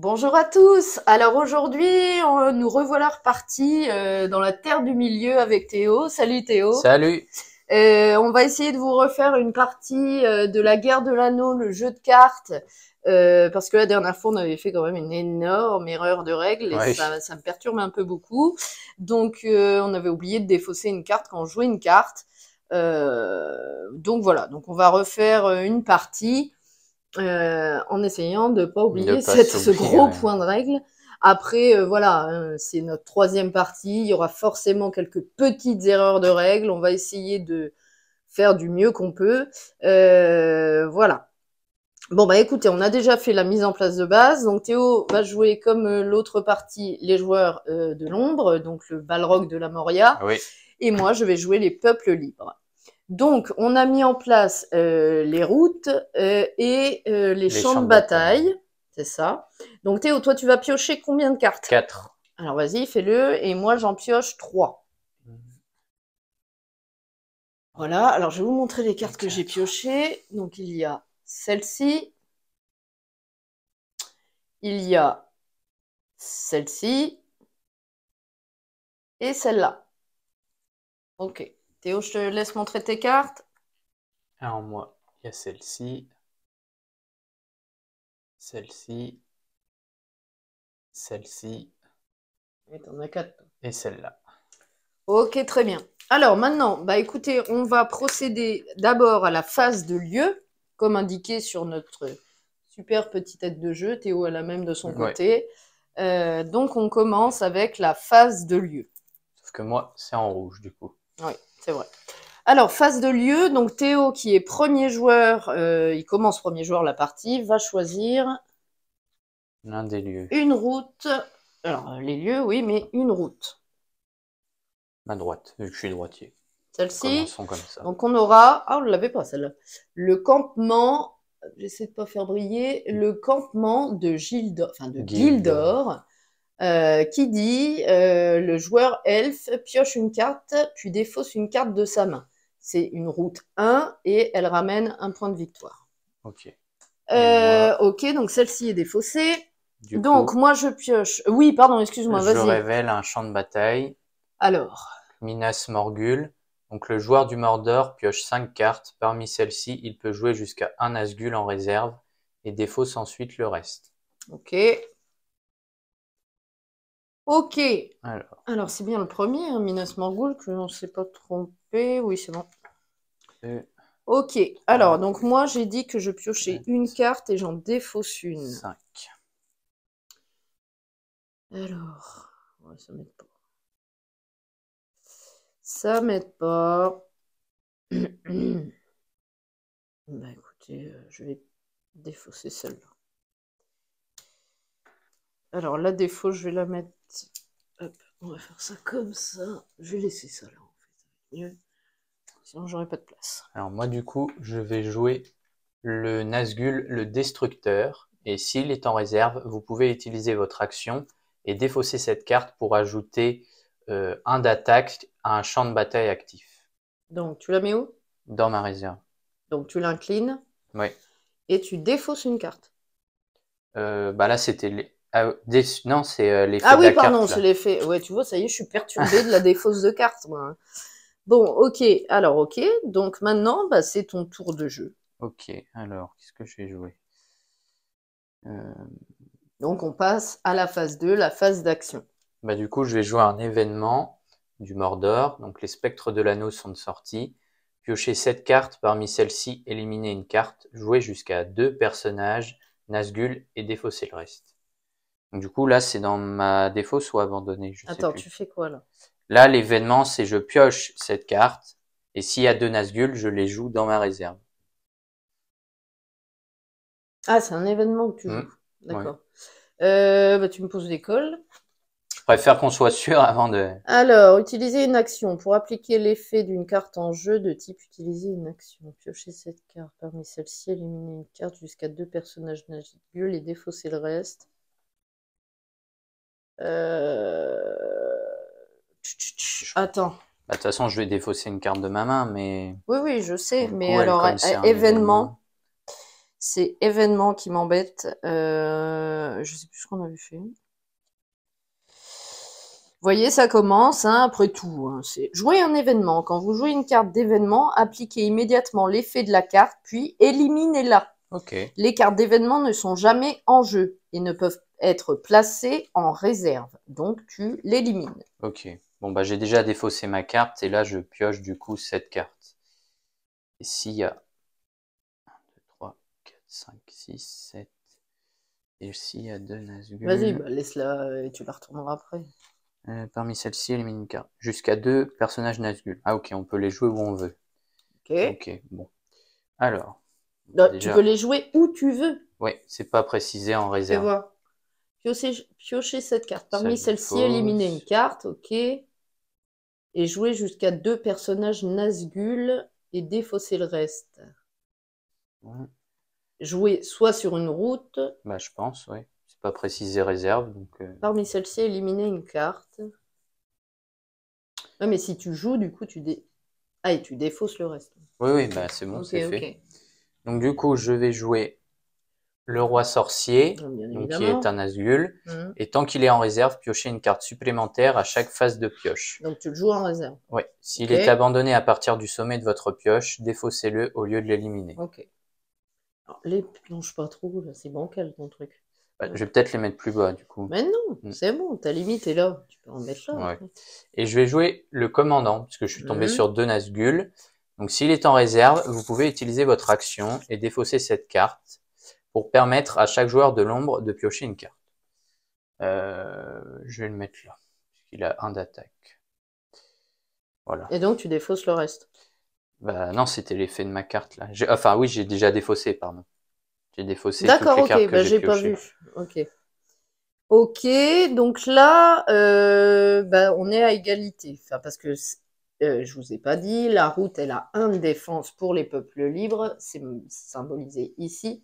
Bonjour à tous. Alors aujourd'hui, nous revoilà repartis dans la Terre du Milieu avec Théo. Salut Théo. Salut. On va essayer de vous refaire une partie de la Guerre de l'Anneau, le jeu de cartes, parce que la dernière fois, on avait fait quand même une énorme erreur de règle et Oui. ça me perturbe un peu beaucoup. Donc on avait oublié de défausser une carte quand on jouait une carte. Donc voilà, donc on va refaire une partie. En essayant de pas De oublier pas ce s'oublier, gros ouais. point de règle. Après, voilà, c'est notre troisième partie. Il y aura forcément quelques petites erreurs de règles. On va essayer de faire du mieux qu'on peut. Voilà. Bon, bah écoutez, on a déjà fait la mise en place de base. Donc Théo va jouer comme l'autre partie les joueurs de l'ombre, donc le Balrog de la Moria. Oui. Et moi, je vais jouer les peuples libres. Donc, on a mis en place les routes et les champs de bataille. C'est ça. Donc, Théo, toi, tu vas piocher combien de cartes? 4. Alors, vas-y, fais-le. Et moi, j'en pioche 3. Voilà. Alors, je vais vous montrer les cartes que j'ai piochées. Donc, il y a celle-ci. Il y a celle-ci. Et celle-là. Ok. Théo, je te laisse montrer tes cartes. Alors moi, il y a celle-ci, celle-ci, celle-ci Et t'en as 4. et celle-là. Ok, très bien. Alors maintenant, bah écoutez, on va procéder d'abord à la phase de lieu, comme indiqué sur notre super petite tête de jeu. Théo a la même de son Ouais. côté. Donc on commence avec la phase de lieu. Sauf que moi, c'est en rouge du coup. Oui, c'est vrai. Alors, phase de lieu, donc Théo qui est premier joueur, il commence premier joueur la partie, va choisir L'un des lieux. une route. Alors, les lieux, oui, mais une route. Ma droite, vu que je suis droitier. Celle-ci. Commençons comme ça. Donc on aura, ah on ne l'avait pas celle-là, le campement, j'essaie de pas faire briller, le campement de Gildor, enfin de Gildor, qui dit le joueur elfe pioche une carte puis défausse une carte de sa main. C'est une route 1 et elle ramène un point de victoire. Ok. Ok, donc celle-ci est défaussée. Du Donc coup, moi je pioche. Oui, pardon, excuse-moi, je vas-y. révèle un champ de bataille. Alors. Minas Morgul. Donc le joueur du Mordor pioche 5 cartes. Parmi celles-ci, il peut jouer jusqu'à un Nazgûl en réserve et défausse ensuite le reste. Ok. Ok. Alors, Alors, c'est bien le premier, hein, Minas Morgul, que on ne s'est pas trompé. Oui, c'est bon. Ok. Alors, donc moi, j'ai dit que je piochais une carte et j'en défausse une. 5. Alors, ouais, ça m'aide pas. Ça m'aide pas. Bah écoutez, je vais défausser celle-là. Alors, la défausse, je vais la mettre... Hop, on va faire ça comme ça. Je vais laisser ça là, en fait. Ça va être mieux. Sinon, j'aurai pas de place. Alors moi du coup, je vais jouer le Nazgûl, le Destructeur. Et s'il est en réserve, vous pouvez utiliser votre action et défausser cette carte pour ajouter un d'attaque à un champ de bataille actif. Donc, tu la mets où? Dans ma réserve. Donc, tu l'inclines. Oui. Et tu défausses une carte. Bah là c'était les... non, c'est l'effet Ah de oui, la pardon, carte c'est là. l'effet. Ouais, tu vois, ça y est, je suis perturbée de la défausse de cartes, moi. Bon, ok. Alors, ok. Donc maintenant, bah, c'est ton tour de jeu. Ok, alors qu'est-ce que je vais jouer? Donc, on passe à la phase 2, la phase d'action. Bah du coup, je vais jouer un événement du Mordor. Donc les spectres de l'anneau sont de sortie. Piocher 7 cartes, parmi celles-ci, éliminer une carte, jouer jusqu'à 2 personnages, Nazgûl et défausser le reste. Donc, du coup, là, c'est dans ma défausse ou abandonné, je sais Attends, plus. tu fais quoi là? Là, l'événement, c'est je pioche cette carte, et s'il y a 2 Nazgûl, je les joue dans ma réserve. Ah, c'est un événement que tu joues. Oui. D'accord. Bah, tu me poses des cols. Je préfère qu'on soit sûr avant de... Alors, utiliser une action. Pour appliquer l'effet d'une carte en jeu de type utiliser une action. Piocher cette carte. Parmi celles-ci, éliminer une carte jusqu'à 2 personnages Nazgûl et défausser le reste. Attends. Bah, de toute façon, je vais défausser une carte de ma main, mais... Oui, oui, je sais. Du Mais coup, elle, alors, comme c'est un événement. C'est événement qui m'embête. Je sais plus ce qu'on avait fait. Vous voyez, ça commence, hein, après tout. Hein, c'est jouer un événement. Quand vous jouez une carte d'événement, appliquez immédiatement l'effet de la carte, puis éliminez-la. Ok. Les cartes d'événement ne sont jamais en jeu et ne peuvent être placées en réserve. Donc, tu l'élimines. Ok. Bon, bah, j'ai déjà défaussé ma carte et là, je pioche du coup cette carte. Et s'il y a 1, 2, 3, 4, 5, 6, 7. Et s'il y a 2 Nazgûl. Vas-y, bah, laisse-la et tu la retourneras après. Parmi celles-ci, élimine une carte. Jusqu'à 2 personnages Nazgûl. Ah, ok, on peut les jouer où on veut. Ok. Ok, bon. Alors. Donc, Déjà... tu peux les jouer où tu veux. Ouais, c'est pas précisé en Fais réserve. voir. Piocher cette carte. Parmi Ça, celles-ci, éliminer une carte, ok. Et jouer jusqu'à 2 personnages Nazgûl et défausser le reste. Ouais. Jouer soit sur une route. Bah, je pense, ouais. C'est pas précisé réserve, donc... Parmi celles-ci, éliminer une carte. Ouais, mais si tu joues, du coup, ah, et tu défausses le reste. Oui, oui, bah, c'est bon, Ok, c'est ok. fait. Donc, du coup, je vais jouer le roi sorcier, Bien donc qui évidemment. est un Nazgûl. Mhm. Et tant qu'il est en réserve, piocher une carte supplémentaire à chaque phase de pioche. Donc, tu le joues en réserve. Oui. S'il Ok. est abandonné à partir du sommet de votre pioche, défaussez-le au lieu de l'éliminer. Ok. Alors, les plonge pas trop, là, c'est bancal ton truc. Bah, je vais peut-être les mettre plus bas, du coup. Mais non, c'est bon, ta limite est là. Tu peux en mettre là. Ouais. Après. Et je vais jouer le commandant, puisque je suis tombé Mhm. sur 2 Nazgûl. Donc s'il est en réserve, vous pouvez utiliser votre action et défausser cette carte pour permettre à chaque joueur de l'ombre de piocher une carte. Je vais le mettre là, puisqu'il a 1 d'attaque. Voilà. Et donc, tu défausses le reste. Bah non, c'était l'effet de ma carte là. Enfin oui, j'ai déjà défaussé, pardon. J'ai défaussé toutes D'accord, les ok, cartes que bah, j'ai j'ai pas piochées. vu. Ok. Ok, donc là, bah, on est à égalité. Enfin, parce que je vous ai pas dit, la route, elle a 1 de défense pour les peuples libres, c'est symbolisé ici.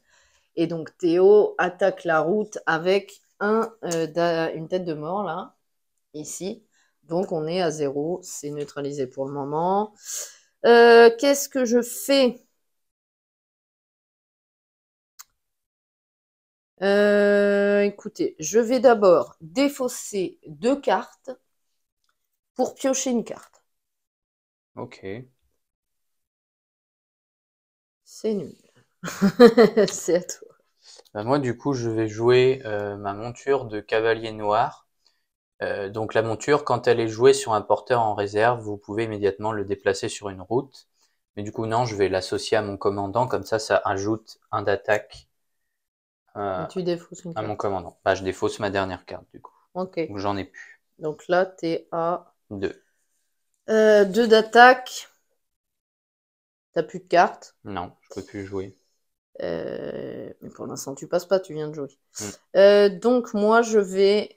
Et donc Théo attaque la route avec une tête de mort là, ici. Donc on est à 0, c'est neutralisé pour le moment. Qu'est-ce que je fais? Écoutez, je vais d'abord défausser 2 cartes pour piocher une carte. Ok. C'est nul. C'est à toi. Bah, moi du coup, je vais jouer ma monture de cavalier noir. Donc la monture, quand elle est jouée sur un porteur en réserve, vous pouvez immédiatement le déplacer sur une route. Mais du coup, non, je vais l'associer à mon commandant, comme ça ajoute 1 d'attaque Et tu défausses une à mon carte. commandant. Bah, je défausse ma dernière carte, du coup. Ok. Donc j'en ai plus. Donc là, t'es à 2. 2 d'attaque. T'as plus de cartes. Non, je peux plus jouer. Mais pour l'instant, tu passes pas, tu viens de jouer. Mm. Donc moi, je vais...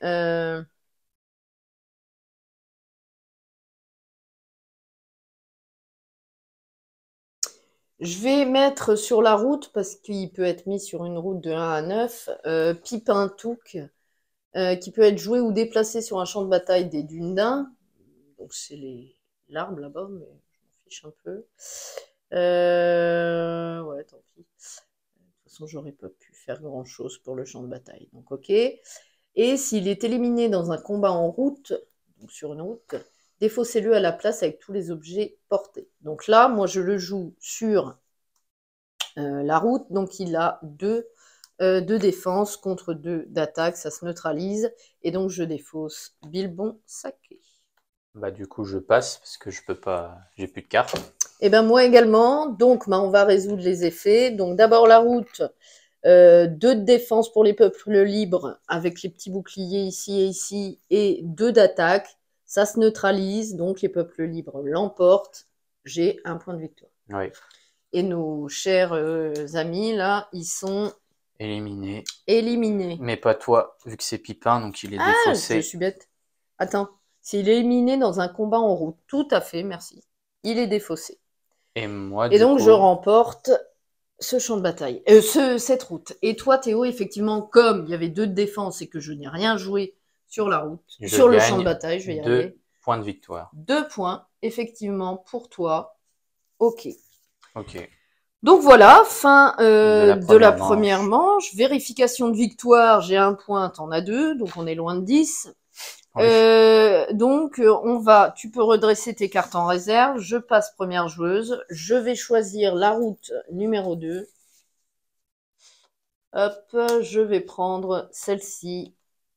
Je vais mettre sur la route, parce qu'il peut être mis sur une route de 1 à 9, Pipin Touk, qui peut être joué ou déplacé sur un champ de bataille des dunes d'un. Donc c'est l'arbre là-bas, mais je m'en fiche un peu. Ouais, tant pis. De toute façon, j'aurais pas pu faire grand-chose pour le champ de bataille. Donc ok. Et s'il est éliminé dans un combat en route, donc sur une route, défaussez-le à la place avec tous les objets portés. Donc là, moi, je le joue sur la route, donc il a 2 de défense contre 2 d'attaque, ça se neutralise, et donc je défausse Bilbon Saké. Bah du coup, je passe, parce que je peux pas... J'ai plus de cartes. Et ben moi également, donc on va résoudre les effets. Donc d'abord la route, 2 de défense pour les peuples libres, avec les petits boucliers ici, et 2 d'attaque. Ça se neutralise, donc les peuples libres l'emportent. J'ai 1 point de victoire. Oui. Et nos chers amis, là, ils sont Éliminés. éliminés. Mais pas toi, vu que c'est Pipin, donc il est Ah, défaussé. je suis bête. Attends, s'il est éliminé dans un combat en route, tout à fait, merci. Il est défaussé. Et moi, Et du donc, coup... je remporte ce champ de bataille, cette route. Et toi, Théo, effectivement, comme il y avait 2 de défense et que je n'ai rien joué sur la route, sur le champ de bataille, je vais y arriver. 2 points de victoire. 2 points, effectivement, pour toi. Ok. Ok. Donc voilà, fin de la manche. première manche. Vérification de victoire, j'ai 1 point, t'en as 2, donc on est loin de 10. Oui. Donc tu peux redresser tes cartes en réserve. Je passe première joueuse. Je vais choisir la route numéro 2. Hop, je vais prendre celle-ci.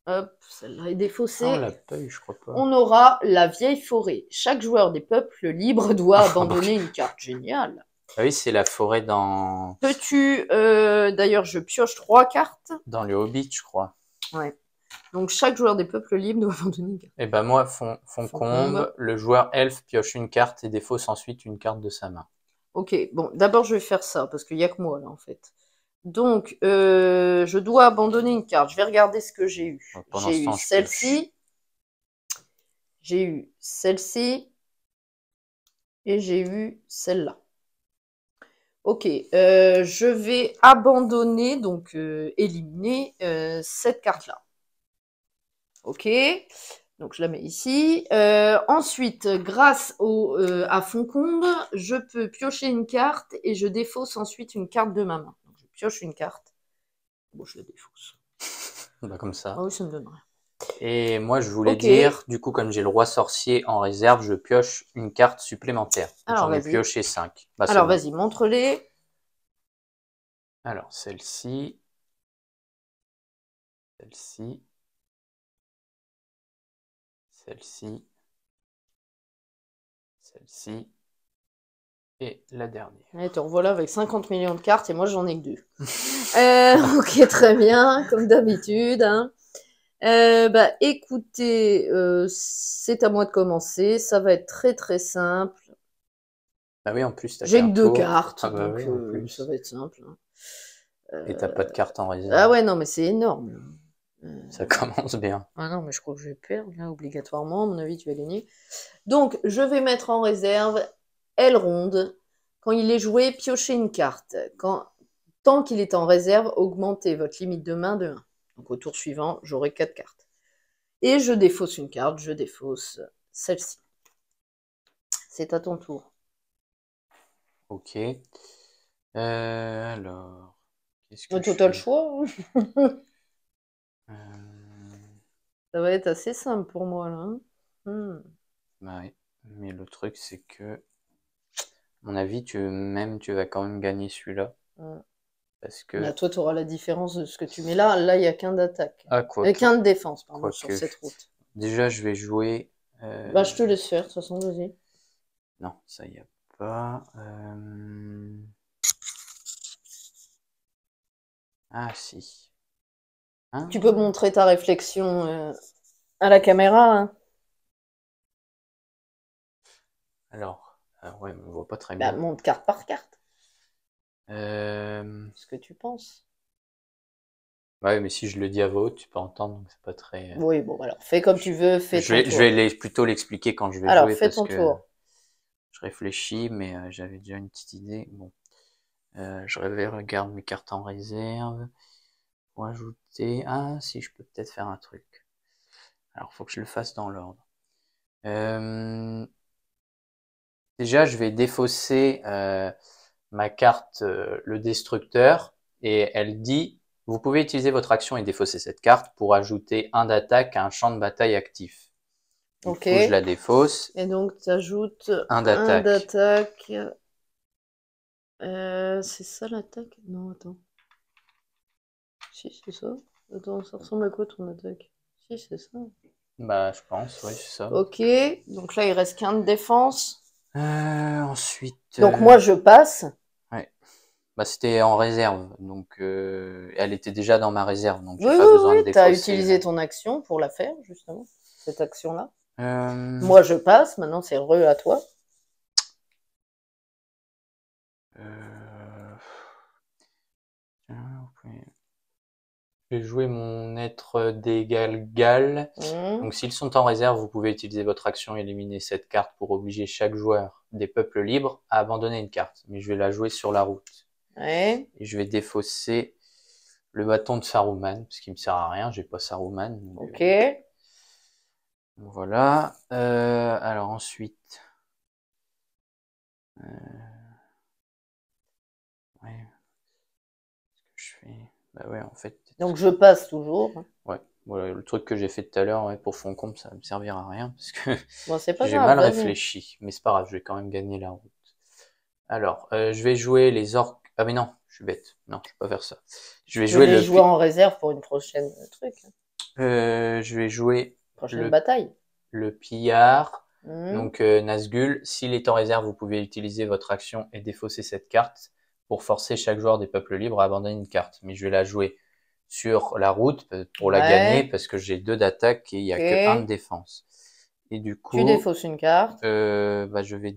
Hop, celle-là est défaussée. Ah, on l'a pas eu, je crois pas. On aura la vieille forêt. Chaque joueur des peuples libres doit abandonner une carte. Génial. Ah oui, c'est la forêt dans... Peux-tu... D'ailleurs, je pioche 3 cartes. Dans le Hobbit, je crois. Ouais. Donc, chaque joueur des peuples libres doit abandonner une carte. Et ben moi, Foncombe, le joueur elfe pioche une carte et défausse ensuite une carte de sa main. Ok, bon, d'abord je vais faire ça, parce qu'il n'y a que moi là en fait. Donc, je dois abandonner une carte. Je vais regarder ce que j'ai eu. J'ai eu celle-ci. J'ai eu celle-ci. Et j'ai eu celle-là. Ok, je vais abandonner, donc éliminer cette carte-là. Ok, donc je la mets ici. Ensuite, grâce à Foncombe, je peux piocher une carte et je défausse ensuite une carte de ma main. Donc je pioche une carte. Bon, je la défausse. Bah, comme ça. Ah oui, ça me donne rien. Et moi, je voulais dire, du coup, comme j'ai le roi sorcier en réserve, je pioche une carte supplémentaire. J'en ai pioché 5. Bah, alors, vas-y, montre-les. Alors, celle-ci. Celle-ci. Celle-ci. Celle-ci. Et la dernière. Et te revoilà avec 50 millions de cartes et moi, j'en ai que 2. Ok, très bien, comme d'habitude. Hein. Bah, écoutez, c'est à moi de commencer. Ça va être très très simple. Ah oui, en plus, t'as J'ai qu'un que 2 tour. cartes, Ah bah donc oui, en plus. ça va être simple. Hein. Et t'as pas de carte en réserve. Ah ouais, non, mais c'est énorme. Ça commence bien. Ah non, mais je crois que je vais perdre, là, obligatoirement. À mon avis, tu vas gagner. Donc, je vais mettre en réserve Elrond. Quand il est joué, piochez une carte. Tant qu'il est en réserve, augmentez votre limite de main de 1. Donc, au tour suivant, j'aurai 4 cartes. Et je défausse une carte, je défausse celle-ci. C'est à ton tour. Ok. Alors, qu'est-ce que Toi, t'as le je fais? choix. Euh, Ça va être assez simple pour moi, là. Hein. Bah oui. Mais le truc, c'est que, à mon avis, tu vas quand même gagner celui-là. Parce que... Bah, toi, tu auras la différence de ce que tu mets là. Là, il n'y a qu'un d'attaque. Ah, Qu'un de défense, pardon, sur quoique. cette route. Déjà, je vais jouer... Bah, je te laisse faire, de toute façon, vas-y. Non, ça y a pas. Ah, si. Hein? Tu peux montrer ta réflexion à la caméra. Hein. Alors, ouais, mais on voit pas très Bah, bien. montre carte par carte. Euh... Ce que tu penses. Ouais, mais si je le dis à voix haute, tu peux entendre, donc c'est pas très... Oui, bon, alors, fais comme tu veux, fais ton tour. Je vais plutôt l'expliquer quand je vais Alors, jouer fais parce ton que tour. je réfléchis, mais j'avais déjà une petite idée. Bon, regarde mes cartes en réserve. Pour ajouter... Ah, si, je peux peut-être faire un truc. Alors, faut que je le fasse dans l'ordre. Déjà, je vais défausser ma carte, le destructeur, et elle dit, vous pouvez utiliser votre action et défausser cette carte pour ajouter un d'attaque à un champ de bataille actif. Du Ok. coup, je la défausse. Et donc, tu ajoutes Un un d'attaque. d'attaque. C'est ça l'attaque? Non, attends. Si, c'est ça. Attends, ça ressemble à quoi ton attaque? Si, c'est ça. Bah, je pense, oui, c'est ça. Ok, donc là, il reste qu'un de défense. Ensuite... Donc moi, je passe. Ouais. Bah, c'était en réserve, donc elle était déjà dans ma réserve, donc j'ai Oui, pas oui, besoin de oui, tu as défausser. utilisé ton action pour la faire, justement, cette action-là. Euh, Moi, je passe. Maintenant, c'est à toi. euh, Je vais jouer mon être d'égal gal. Donc s'ils sont en réserve, vous pouvez utiliser votre action et éliminer cette carte pour obliger chaque joueur des peuples libres à abandonner une carte. Mais je vais la jouer sur la route. Ouais. Et je vais défausser le bâton de Saruman, parce qu'il me sert à rien, j'ai pas Saruman. Donc, Ok. voilà. Alors ensuite... Ouais. Qu'est-ce que je fais? Bah ouais, en fait. Donc je passe toujours. Ouais. Voilà, le truc que j'ai fait tout à l'heure, ouais, pour fond comble, ça va me servir à rien parce que Bon, c'est pas j'ai grave, mal vas-y. réfléchi. Mais c'est pas grave, je vais quand même gagner la route. Alors, je vais jouer les orques. Ah mais non, je suis bête. Non, je vais pas faire ça. Je vais Tu peux jouer les jouer en réserve pour une prochaine truc. je vais jouer Prochaine le, bataille. le pillard. Mhm. Donc Nazgûl, s'il est en réserve, vous pouvez utiliser votre action et défausser cette carte pour forcer chaque joueur des peuples libres à abandonner une carte. Mais je vais la jouer sur la route pour la gagner Ouais. parce que j'ai 2 d'attaque et il y a Ok. que 1 de défense. Et du Tu coup, défausses une carte. bah, je vais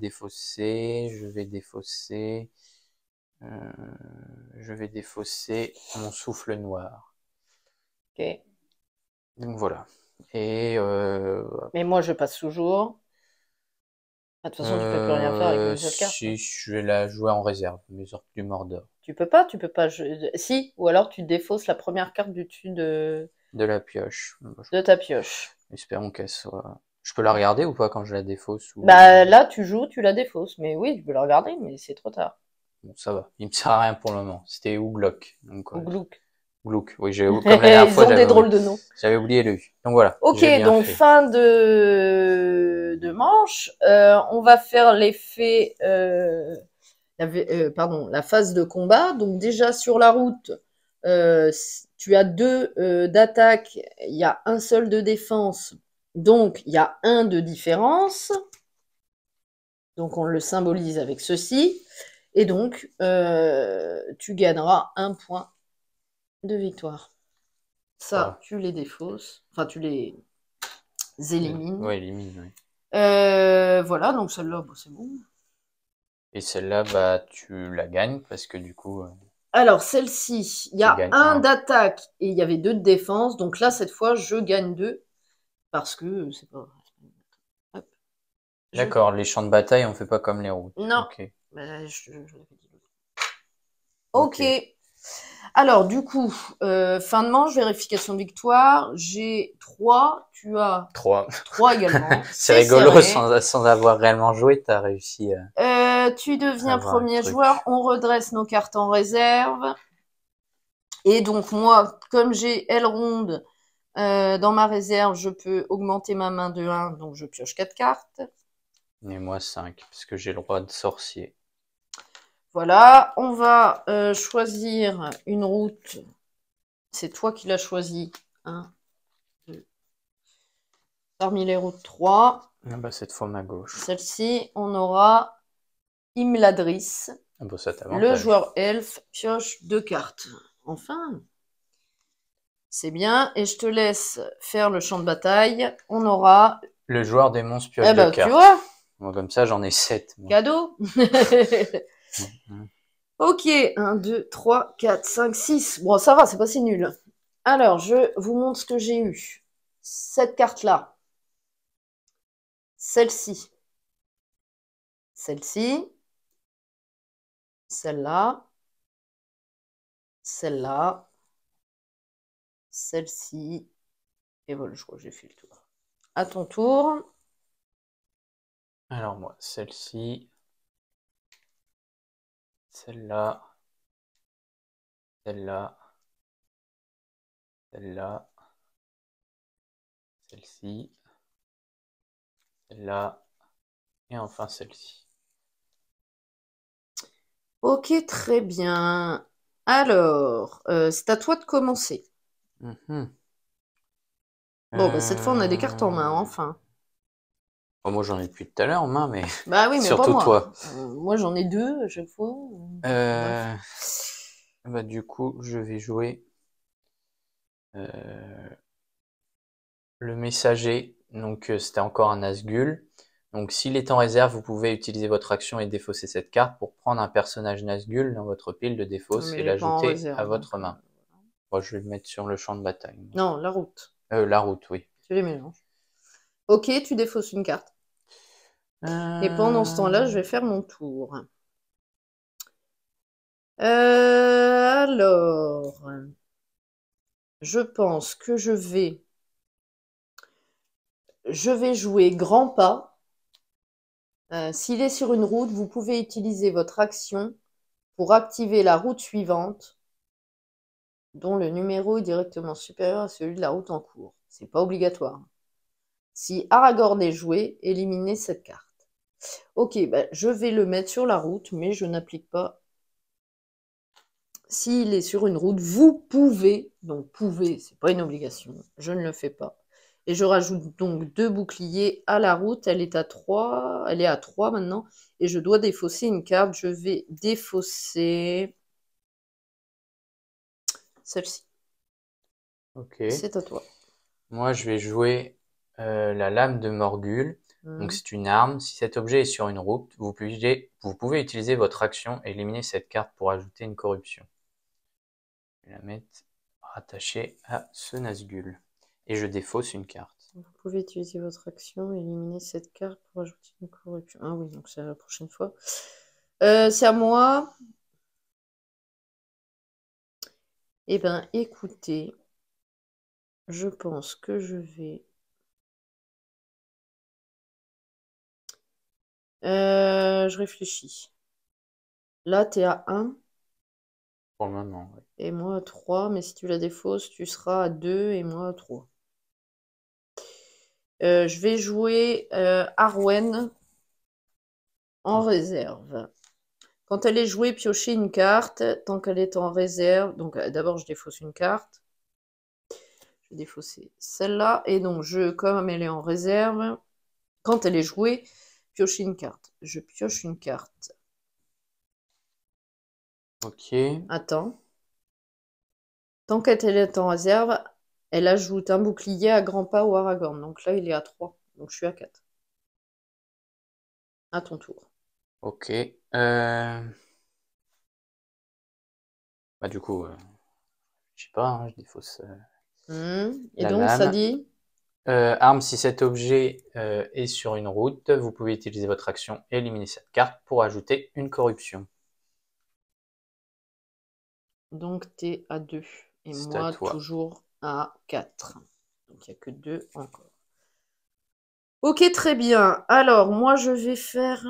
défausser mon souffle noir. Ok. Donc voilà. Et Mais moi, je passe toujours. Ah, de toute façon, tu peux plus rien faire avec une seule carte. si je vais la jouer en réserve, mes orques du Mordor. Tu peux pas, tu peux pas. Si, ou alors tu défausses la première carte du dessus De la pioche. de ta pioche. Espérons qu'elle soit. Je peux la regarder ou pas quand je la défausse ou... Bah là, tu joues, tu la défausses. Mais oui, tu peux la regarder, mais c'est trop tard. Bon, ça va. Il me sert à rien pour le moment. C'était Ouglock. Donc, Ou Glouk. Glouk. Oui, j'ai comme la dernière fois, Ils ont des drôles de noms. j'avais oublié le U. Donc voilà. Ok, J'ai bien donc fait. fin de manche. On va faire l'effet, pardon, la phase de combat. Donc déjà sur la route, tu as 2 d'attaque, il y a un seul de défense, donc il y a 1 de différence. Donc on le symbolise avec ceci. Et donc tu gagneras 1 point de victoire. Ça, tu les défausses, enfin tu les élimines. Ouais, élimine, ouais. Voilà, donc celle-là, bon, c'est bon. Et celle-là, bah, tu la gagnes parce que du coup, Alors, celle-ci, il y tu a gagnes 1 1. d'attaque et il y avait 2 de défense. Donc là, cette fois, je gagne 2 parce que c'est pas. Hop, D'accord, les champs de bataille, on fait pas comme les routes. Non. Ok. Bah, je l'avais dit. Ok. Ok. Alors, du coup, fin de manche, vérification de victoire. J'ai 3, tu as 3. 3 également. C'est rigolo, serré. sans avoir réellement joué, t'as réussi Tu à deviens avoir un premier truc. joueur. On redresse nos cartes en réserve. Et donc, moi, comme j'ai Elrond dans ma réserve, je peux augmenter ma main de 1, donc je pioche 4 cartes. Et moi 5, parce que j'ai le droit de sorcier. Voilà, on va choisir une route. C'est toi qui l'as choisi. 1, 2. Parmi les routes 3. Ah bah, cette fois ma gauche. Celle-ci, on aura Imladris. Ah bah, ça Le t'avantage. joueur elfe pioche 2 cartes. Enfin, c'est bien. Et je te laisse faire le champ de bataille. On aura... Le joueur des monstres pioche Eh 2 ben, tu cartes. vois, Moi, comme ça, j'en ai 7. Moi. cadeau. Mhm. Ok, 1, 2, 3, 4, 5, 6. Bon, ça va, c'est pas si nul. Alors, je vous montre ce que j'ai eu. Cette carte-là. Celle-ci. Celle-ci. Celle-là. Celle-là. Celle-ci. Et voilà, je crois que j'ai fait le tour. À ton tour. Alors moi, celle-ci, celle-là, celle-là, celle-là, celle-ci, celle-là, et enfin celle-ci. Ok, très bien. Alors, c'est à toi de commencer. Mhm. Bon, bah, cette fois, on a des cartes en main, enfin. Bon, moi, j'en ai depuis tout à l'heure en main, mais Bah oui, mais pas surtout moi. toi. Moi, j'en ai 2 à chaque fois. Euh, Bah, du coup, je vais jouer le messager. Donc, c'était encore un Nazgûl. Donc, s'il est en réserve, vous pouvez utiliser votre action et défausser cette carte pour prendre un personnage Nazgûl dans votre pile de défausse Mais et il est pas en l'ajouter réserve, à votre donc, main. Moi, je vais le mettre sur le champ de bataille. Non, la route. La route, oui. Tu les mélanges. Ok, tu défausses une carte. Et pendant ce temps-là, je vais faire mon tour. Alors, je pense que je vais jouer grand pas. S'il est sur une route, vous pouvez utiliser votre action pour activer la route suivante, dont le numéro est directement supérieur à celui de la route en cours. C'est pas obligatoire. Si Aragorn est joué, éliminez cette carte. Ok, bah, je vais le mettre sur la route, mais je n'applique pas. S'il est sur une route, vous pouvez, donc pouvez, c'est pas une obligation, je ne le fais pas. Et je rajoute donc 2 boucliers à la route, elle est à 3 maintenant, et je dois défausser une carte, je vais défausser celle-ci. Ok. C'est à toi. Moi, je vais jouer la lame de Morgul. Donc, c'est une arme. Si cet objet est sur une route, vous pouvez utiliser votre action et éliminer cette carte pour ajouter une corruption. Je vais la mettre rattachée à ce Nazgûl. Et je défausse une carte. Vous pouvez utiliser votre action et éliminer cette carte pour ajouter une corruption. Ah oui, donc c'est la prochaine fois. C'est à moi. Eh ben, écoutez, je pense que je vais... je réfléchis. Là, t'es à 1 Pour le moment, oui. et moi à 3, mais si tu la défausses, tu seras à 2 et moi à 3. Je vais jouer Arwen en réserve. Quand elle est jouée, piochez une carte. Tant qu'elle est en réserve, donc d'abord je défausse une carte. Je vais défausser celle-là. Et donc, comme elle est en réserve, quand elle est jouée, piochez une carte. Je pioche une carte. Ok. Attends. Tant qu'elle est en réserve, elle ajoute un bouclier à grands pas au Aragorn. Donc là, il est à 3. Donc je suis à 4. À ton tour. Ok. Bah, du coup, je sais pas, hein, je défausse Et la donc, ça lame. dit Arme, si cet objet est sur une route, vous pouvez utiliser votre action et éliminer cette carte pour ajouter une corruption. donc t'es à 2. Et C'est à moi, toi. toujours à 4. Donc il n'y a que 2 encore. Ok, très bien. Alors, moi, je vais faire...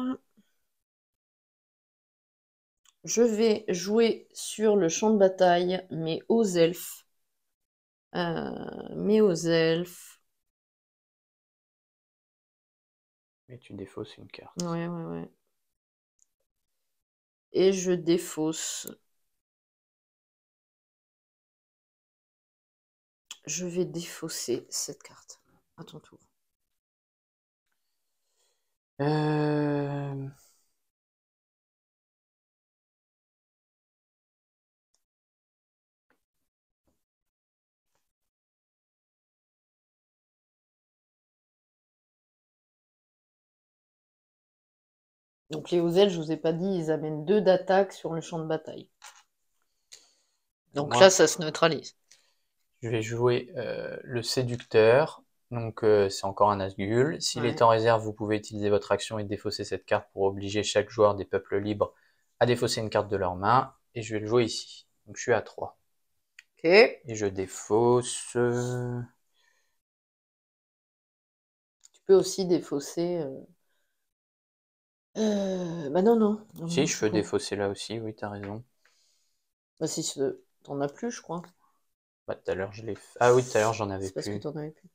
Je vais jouer sur le champ de bataille, mais aux elfes. Mais aux elfes. Mais tu défausses une carte. Ouais, ouais, ouais. Et je défausse. Je vais défausser cette carte. À ton tour. Euh... Donc les Ozel, je vous ai pas dit, ils amènent 2 d'attaque sur le champ de bataille. Donc Moi, là, ça se neutralise. je vais jouer le séducteur. Donc c'est encore un Nazgûl. S'il est Ouais. en réserve, vous pouvez utiliser votre action et défausser cette carte pour obliger chaque joueur des peuples libres à défausser une carte de leur main. Et je vais le jouer ici. Donc je suis à 3. Ok. Et je défausse... Tu peux aussi défausser... Bah non, non. Non, Si, non, je c'est peux bon. défausser là aussi, oui, t'as raison. Bah si t'en as plus, je crois. Bah, tout à l'heure, je l'ai fait. Ah oui, tout à l'heure, j'en avais C'est parce que plus. t'en avais plus.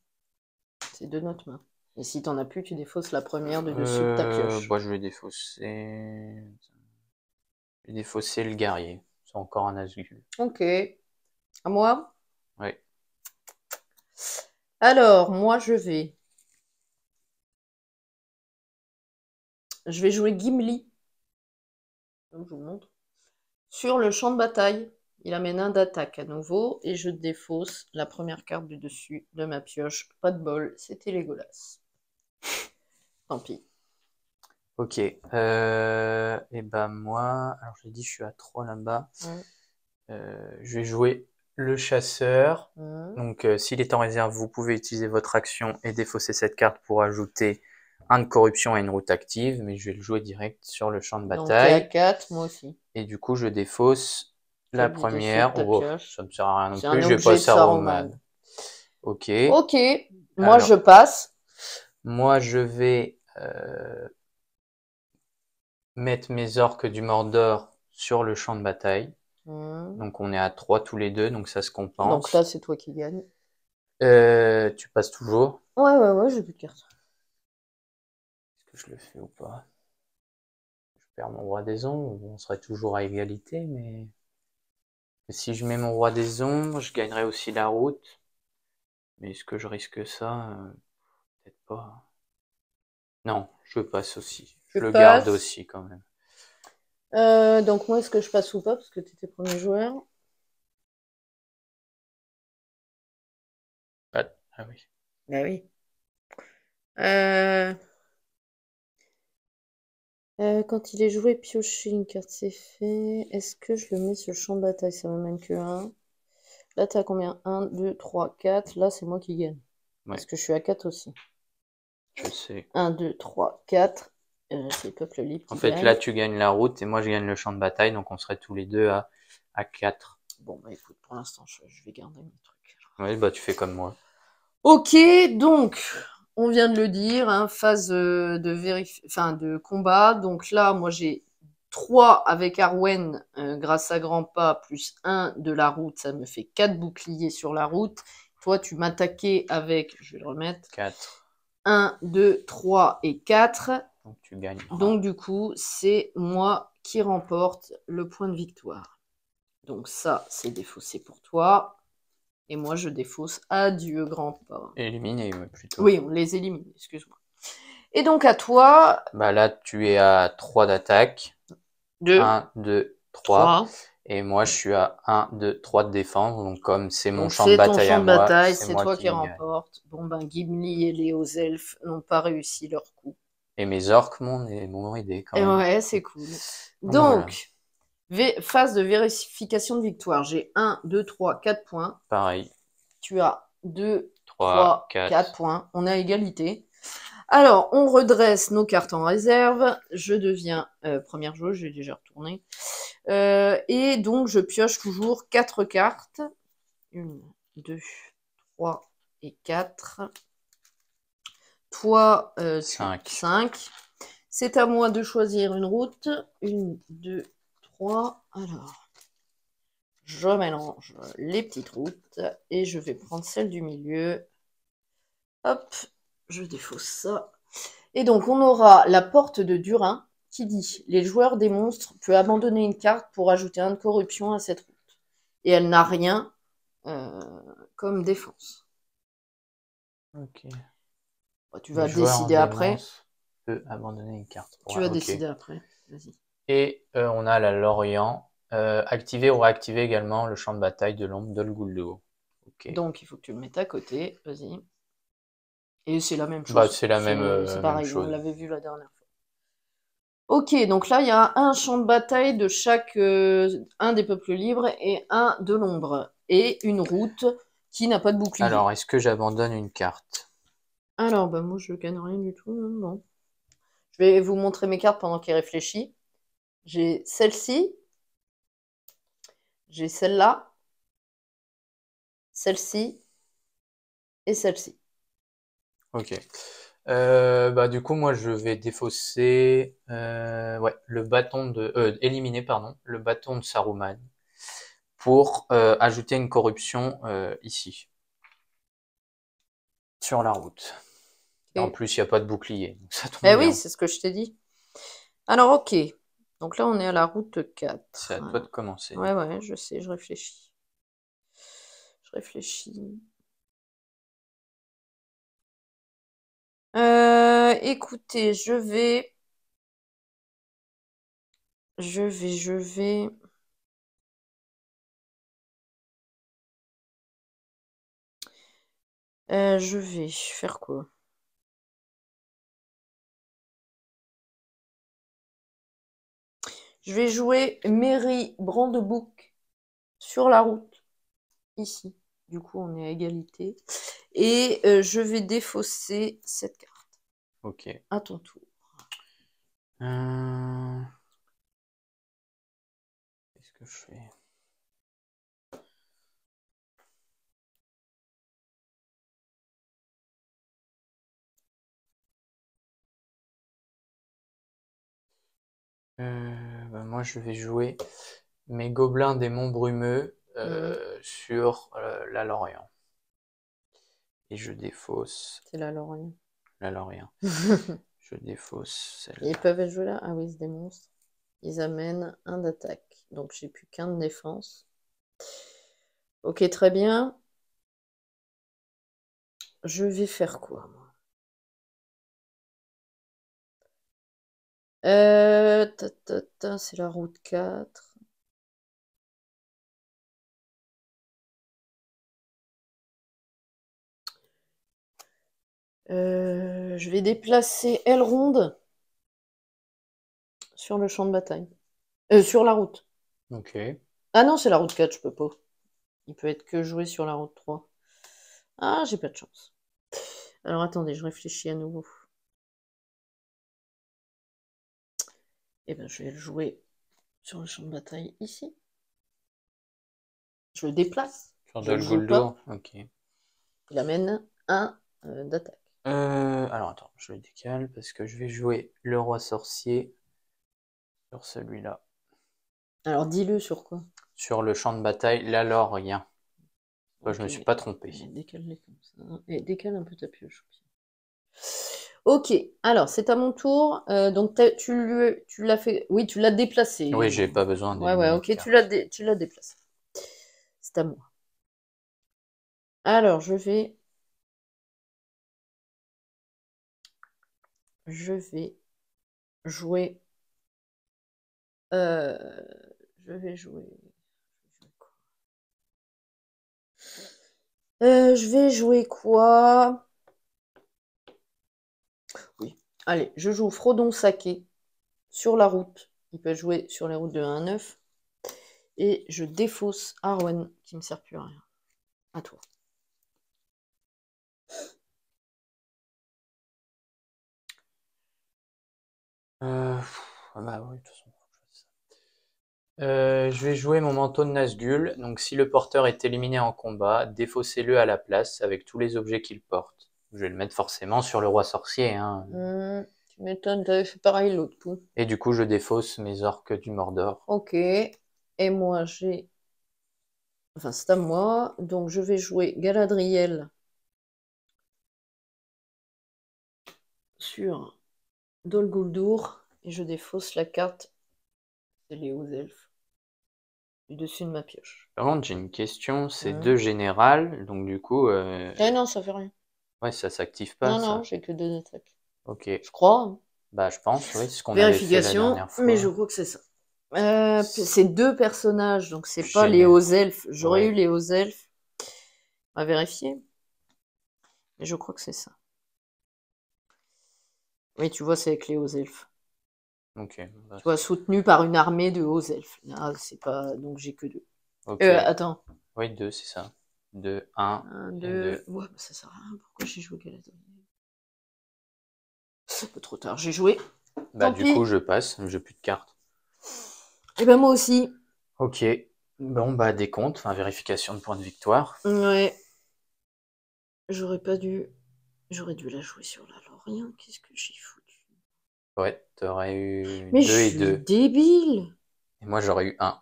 C'est de notre main. Et si t'en as plus, tu défausses la première de dessus de ta pioche. Bah, je vais défausser... Je vais défausser le guerrier. C'est encore un Nazgûl. Ok. À moi? Ouais. Alors, moi, je vais jouer Gimli. Donc, je vous montre. Sur le champ de bataille, il amène un d'attaque à nouveau et je défausse la première carte du dessus de ma pioche. Pas de bol, c'était Legolas. Tant pis. Ok. Et ben moi, alors j'ai dit je suis à 3 là-bas. Je vais jouer le chasseur. Donc s'il est en réserve, vous pouvez utiliser votre action et défausser cette carte pour ajouter un de corruption à une route active, mais je vais le jouer direct sur le champ de Donc, t'es à bataille. 4, moi aussi. Et du coup, je défausse la Celle du dessus de première. ta Oh, pioche. ça me sert à rien non C'est plus. un Je vais objet de passer à Saruman. Roman. Ok. Ok, moi Alors, je passe. moi, je vais mettre mes orques du Mordor sur le champ de bataille. Donc on est à 3 tous les deux, donc ça se compense. Donc là, c'est toi qui gagne. Tu passes toujours. Ouais, j'ai plus de cartes. Est-ce que je le fais ou pas? Je perds mon roi des ombres, on serait toujours à égalité, mais si je mets mon roi des ombres, je gagnerai aussi la route. Mais est-ce que je risque ça? Peut-être pas. Non, je passe aussi. Je le garde aussi quand même. Donc moi, est-ce que je passe ou pas? Parce que tu étais premier joueur. Ah oui. Bah oui. Quand il est joué, piocher une carte, c'est fait. Est-ce que je le mets sur le champ de bataille? Ça m'amène que 1. Là, t'as combien? 1, 2, 3, 4. Là, c'est moi qui gagne. Ouais. Parce que je suis à 4 aussi. Je sais. 1, 2, 3, 4. C'est Peuple Libre qui En fait, gagne. là, tu gagnes la route et moi, je gagne le champ de bataille, donc on serait tous les deux à 4. Bon, bah écoute, pour l'instant, je vais garder mes trucs. Oui, bah tu fais comme moi. Ok, donc, on vient de le dire, hein, phase de combat. Donc là, moi, j'ai 3 avec Arwen grâce à Grand Pas, plus 1 de la route. Ça me fait 4 boucliers sur la route. Toi, tu m'attaquais avec, je vais le remettre, 4. 1, 2, 3 et 4. Donc tu gagnes. Donc du coup, c'est moi qui remporte le point de victoire. Donc ça, c'est défaussé pour toi. Et moi, je défausse Adieu Grand Pas. Éliminé, plutôt. Oui, on les élimine, excuse-moi. Et donc à toi. Bah là, tu es à 3 d'attaque. 2, 1, 2, 3. Et moi, je suis à 1, 2, 3 de défense. Donc comme c'est mon champ de bataille à moi, c'est toi qui remporte. Bon ben, Gimli et les hauts elfes n'ont pas réussi leur coup. Et mes orques m'ont aidé quand même. Ouais, c'est cool. Donc, voilà. Phase de vérification de victoire. J'ai 1, 2, 3, 4 points. Pareil. Tu as 2, 3, 4 points. On est à égalité. Alors, on redresse nos cartes en réserve. Je deviens première joueuse, j'ai déjà retourné. Et donc, je pioche toujours 4 cartes. 1, 2, 3 et 4. Toi, 5. C'est à moi de choisir une route. 1, 2, 3. Alors, je mélange les petites routes et je vais prendre celle du milieu. Hop, je défausse ça. Et donc, on aura la porte de Durin qui dit « Les joueurs des monstres peuvent abandonner une carte pour ajouter un de corruption à cette route. » Et elle n'a rien comme défense. Ok. Bon, tu vas décider après. Peut abandonner une carte. Tu vas décider après. Vas-y. Et on a la Lorient. Activer ou réactiver également le champ de bataille de l'ombre de Guldo. Okay. Donc, il faut que tu le mettes à côté. Vas-y. Et c'est la même chose. Bah, c'est la même C'est pareil, même chose. On l'avait vu la dernière fois. Ok, donc là, il y a un champ de bataille de chaque un des peuples libres et un de l'ombre. Et une route qui n'a pas de bouclier. Alors, est-ce que j'abandonne une carte? Alors, bah moi, je gagne rien du tout. Non. Je vais vous montrer mes cartes pendant qu'il réfléchit. J'ai celle-ci. J'ai celle-là. Celle-ci. Et celle-ci. Ok. Bah du coup moi je vais défausser le bâton de éliminer pardon le bâton de Saruman pour ajouter une corruption ici sur la route. Et en plus il n'y a pas de bouclier donc ça tombe bien. Oui, c'est ce que je t'ai dit. Alors ok, donc là on est à la route 4. C'est à toi de commencer. Ouais, je sais, je réfléchis. Écoutez, je vais. Je vais faire quoi? Je vais jouer Mary Brandebook sur la route, ici. Du coup, on est à égalité. Et je vais défausser cette carte. Ok. À ton tour. Qu'est-ce que je fais? Moi, je vais jouer mes gobelins des monts brumeux sur la Lorient. Et je défausse C'est la Lorient. la Lorient. Je défausse celle-là. Ils peuvent jouer là? Ah oui, c'est des monstres. Ils amènent un d'attaque. Donc j'ai plus qu'un de défense. Ok, très bien. Je vais faire quoi, moi? C'est la route 4. Je vais déplacer Elrond sur le champ de bataille. Sur la route. Ok. Ah non, c'est la route 4, je peux pas. Il peut être que joué sur la route 3. Ah, j'ai pas de chance. Alors attendez, je réfléchis à nouveau. Eh ben, je vais le jouer sur le champ de bataille ici. Je le déplace. Sur Je le Dol joue pas. Guldur. Ok. Il amène un d'attaque. Alors attends, je le décale parce que je vais jouer le roi sorcier sur celui-là. Alors dis-le sur quoi? Sur le champ de bataille, la Lorient. Je Ok. me suis pas trompé. Décale-les comme ça. Et décale un peu ta pioche. Ok, alors c'est à mon tour. Donc tu l'as fait. Oui, tu l'as déplacé. Oui, j'ai pas besoin Ouais, ouais, d'éliminer de ok, carte. tu l'as déplacé. C'est à moi. Alors je vais jouer. euh, je vais jouer. Je vais jouer quoi? Oui. Allez, je joue Frodon Saké sur la route. Il peut jouer sur les routes de 1 à 9. Et je défausse Arwen, qui me sert plus à rien. À toi. Bah oui, de toute façon, faut que je fasse ça. Je vais jouer mon manteau de Nazgûl. Donc, si le porteur est éliminé en combat, défaussez-le à la place avec tous les objets qu'il porte. Je vais le mettre forcément sur le roi sorcier, hein. Tu m'étonnes, t'avais fait pareil l'autre coup. Et du coup, je défausse mes orques du Mordor. Ok. Et moi, j'ai. Enfin, c'est à moi. Donc, je vais jouer Galadriel sur Dol Guldur. Et je défausse la carte. C'est les hauts elfes. Du dessus de ma pioche. Par contre, j'ai une question. C'est 2 générales. Donc, du coup, Eh non, ça fait rien. ouais, ça s'active pas, Non, non, ça. j'ai que 2 d'attaque. Ok. Je crois, hein. Bah, je pense, oui, c'est ce qu'on avait fait la Vérification, dernière mais je fois. crois que c'est ça. C'est 2 personnages, donc c'est pas les Génial. hauts elfes. J'aurais eu Ouais. les hauts elfes à vérifier. Mais je crois que c'est ça. Oui, tu vois, c'est avec les hauts elfes. Ok. Bah, Tu vois, soutenu par une armée de hauts elfes. Là, c'est pas. Donc j'ai que 2. ok. Attends. Oui, 2, c'est ça. 2, 1 1, et 2. 2. Ouais, bah, ça sert à rien. Pourquoi j'ai joué Galadriel? C'est un peu trop tard. J'ai joué. Bah, Tant du pis. coup, je passe. J'ai plus de cartes. Et ben moi aussi. Ok. Bon, bah, décompte. Enfin, vérification de points de victoire. Ouais. J'aurais pas dû. J'aurais dû la jouer sur la Lorient. Qu'est-ce que j'ai foutu? Ouais, t'aurais eu Mais je 2 et suis 2. débile. Et moi, j'aurais eu 1.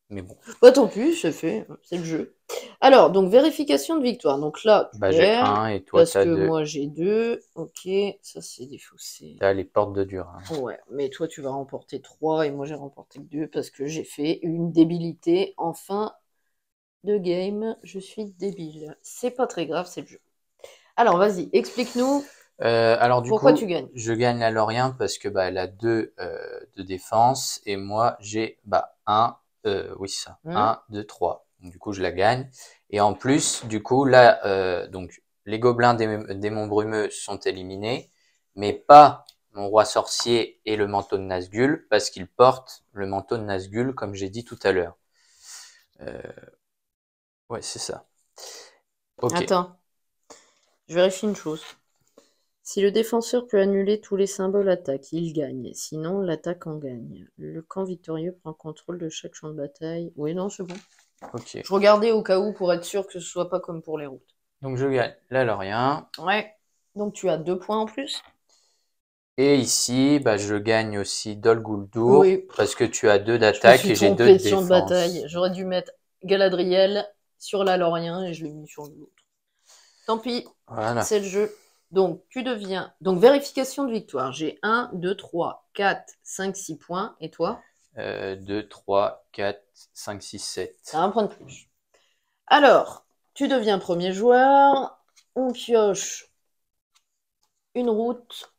Mais bon. Bah tant pis, c'est fait. C'est le jeu. Alors, donc vérification de victoire. Donc là, tu Bah, j'ai perds. 1 et toi, Parce t'as que 2. moi j'ai 2. Ok, ça c'est défaussé. T'as les portes de Durin. Ouais, mais toi tu vas remporter 3 et moi j'ai remporté 2 parce que j'ai fait une débilité en fin de game. Je suis débile. C'est pas très grave, c'est le jeu. Alors vas-y, explique-nous Alors du pourquoi coup, tu gagnes. je gagne la Lorient parce que bah elle a 2 de défense et moi j'ai bah 1 oui c'est ça, 1 2 3. Donc, du coup, je la gagne et en plus du coup là donc les gobelins des monts brumeux sont éliminés mais pas mon roi sorcier et le manteau de Nazgûl parce qu'ils portent le manteau de Nazgûl comme j'ai dit tout à l'heure. Ouais, c'est ça. OK. Attends, je vérifie une chose. Si le défenseur peut annuler tous les symboles attaque, il gagne. Sinon, l'attaquant gagne. Le camp victorieux prend contrôle de chaque champ de bataille. Oui, non, c'est bon. OK. Je regardais au cas où pour être sûr que ce soit pas comme pour les routes. Donc je gagne la Lorient. Ouais. Donc tu as 2 points en plus. Et ici, bah, je gagne aussi Dol Guldur Oui, parce que tu as 2 je me d'attaque suis et j'ai 2 trompée de de champ de bataille. défense. J'aurais dû mettre Galadriel sur la Lorien et je l'ai mis sur l'autre. Tant pis, Voilà. c'est le jeu. Donc, tu deviens. Donc, vérification de victoire. J'ai 1, 2, 3, 4, 5, 6 points. Et toi? 2, 3, 4, 5, 6, 7. T'as un point de plus. Alors, tu deviens premier joueur. On pioche une route.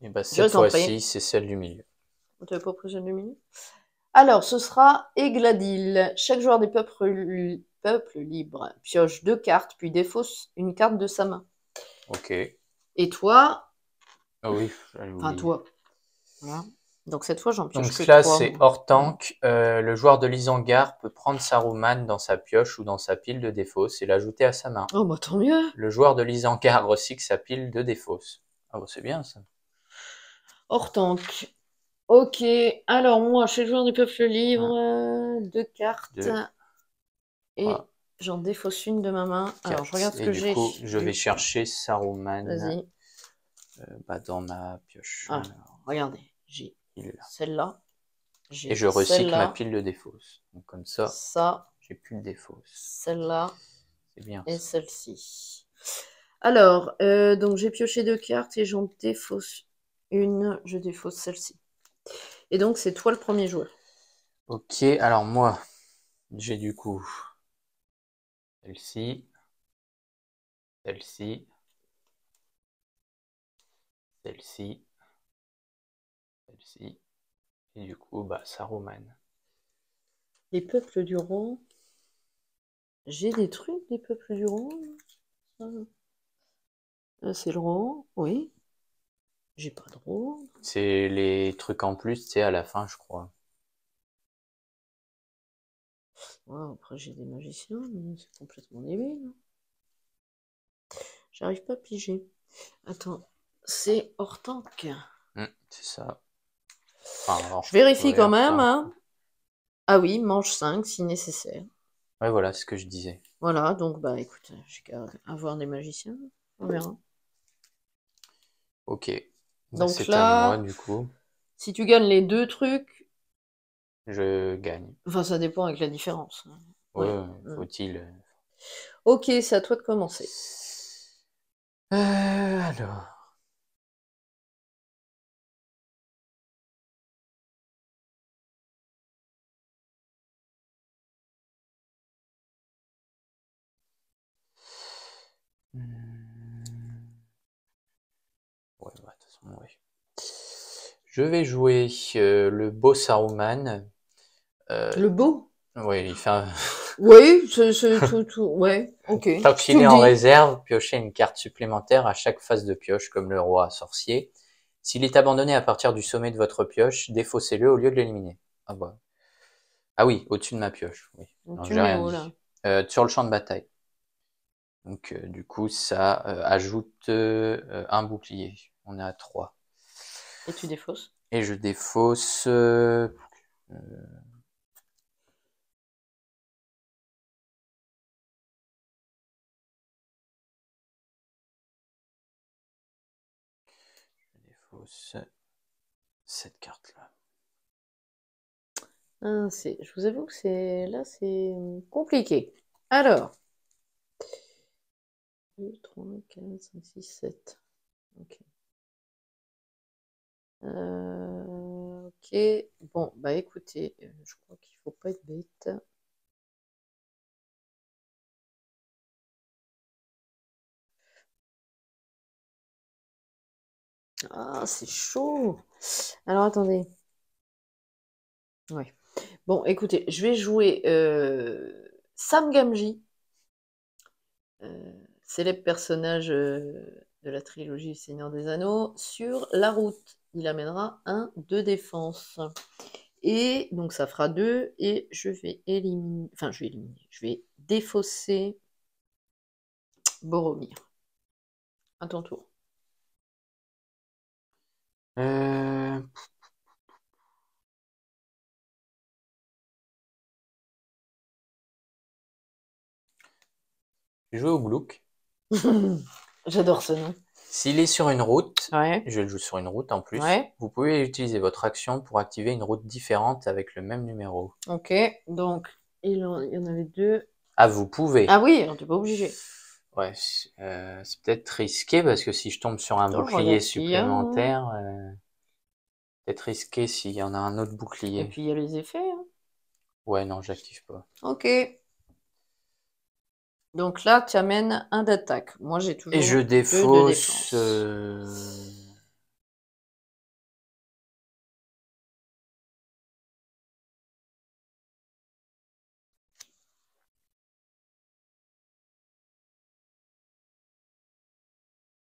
Et bah, Je cette t'en prie. fois-ci, c'est celle du milieu. On t'avait pas pris celle du milieu? Alors, ce sera Egladil. Chaque joueur des peuples libres pioche 2 cartes, puis défausse une carte de sa main. Ok. Et toi, Ah oui, j'avais enfin oublié. toi, voilà. Donc cette fois, j'en pioche Donc que là, 3. c'est hors tank. Le joueur de l'Isengard peut prendre Saruman dans sa pioche ou dans sa pile de défausse et l'ajouter à sa main. Oh, bah tant mieux. Le joueur de l'Isengard recycle sa pile de défausse. Ah bon, c'est bien ça. Hors tank. Ok, alors moi, chez le joueur du peuple libre, 1, 2 cartes 2, et 3, j'en défausse une de ma main. Alors, je 4. regarde ce Et que du j'ai. coup, je vais chercher Saruman Vas-y. bah, dans ma pioche. Ah, Alors, regardez, j'ai il est là. celle-là, Et j'ai je recycle ma celle-là, pile de défausse. Donc comme ça, ça, j'ai plus de défausse. celle-là C'est bien et ça. celle-ci. Alors, donc j'ai pioché 2 cartes et j'en défausse une, je défausse celle-ci. Et donc, c'est toi le premier joueur. Ok, alors moi, j'ai du coup celle-ci, celle-ci, celle-ci, celle-ci, et du coup, bah, Saruman. Les peuples du roi. J'ai des trucs des peuples du roi. C'est le roi, oui. J'ai pas de roi. C'est les trucs en plus, tu sais, à la fin, je crois. Ouais, après, j'ai des magiciens, mais c'est complètement débile. J'arrive pas à piger. Attends, c'est hors tank. C'est ça. Enfin, Je vérifie ouais, quand hors même, tank. hein. Ah oui, manche 5 si nécessaire. Ouais, voilà, c'est ce que je disais. Voilà, donc bah écoute, j'ai qu'à avoir des magiciens. On verra. Ok, bah, Donc c'est à moi, là, du coup. si tu gagnes les 2 trucs, Je gagne. enfin ça dépend avec la différence. Ouais. Ouais, faut-il. Ok, c'est à toi de commencer. Alors. Ouais, bah, de toute façon, ouais. Je vais jouer le beau Saruman. Le beau? Ouais, il fait un... Oui, c'est tout. Ouais, ok. Tant Si tu qu'il le est en dis. réserve, piochez une carte supplémentaire à chaque phase de pioche, comme le roi sorcier. S'il est abandonné à partir du sommet de votre pioche, défaussez-le au lieu de l'éliminer. Ah bah. Ah oui, au-dessus de ma pioche. Oui. Non, Tu j'ai mets rien où là? dit. Sur le champ de bataille. Donc du coup, ça ajoute un bouclier. On est à 3. Et tu défausses. Et je défausse... je défausse cette carte-là. Ah, je vous avoue que c'est compliqué. Alors, 2, 3, 4, 5, 6, 7. Ok. Ok. Bon, bah écoutez, je crois qu'il faut pas être bête. Ah, c'est chaud. Alors attendez. Ouais. Bon, écoutez, je vais jouer Sam Gamgee, célèbre personnage de la trilogie Seigneur des Anneaux, sur la route. Il amènera un de défense. Et donc ça fera 2 et je vais éliminer, enfin je vais défausser Boromir. À ton tour. Euh, je vais au Glouk. J'adore ce nom. S'il est sur une route, Ouais. je le joue sur une route en plus, Ouais. vous pouvez utiliser votre action pour activer une route différente avec le même numéro. Ok. Donc, il y en avait 2. Ah, vous pouvez. Ah oui, on t'es pas obligé. Ouais, c'est peut-être risqué parce que si je tombe sur un Attends, je bouclier regarde ce qu'il y a, hein. supplémentaire, peut-être risqué s'il y en a un autre Et bouclier. puis, il y a les effets, hein. Ouais, non, j'active pas. Ok. Donc là, tu amènes un d'attaque. Moi, j'ai Et toujours je 2 de défausse... défense.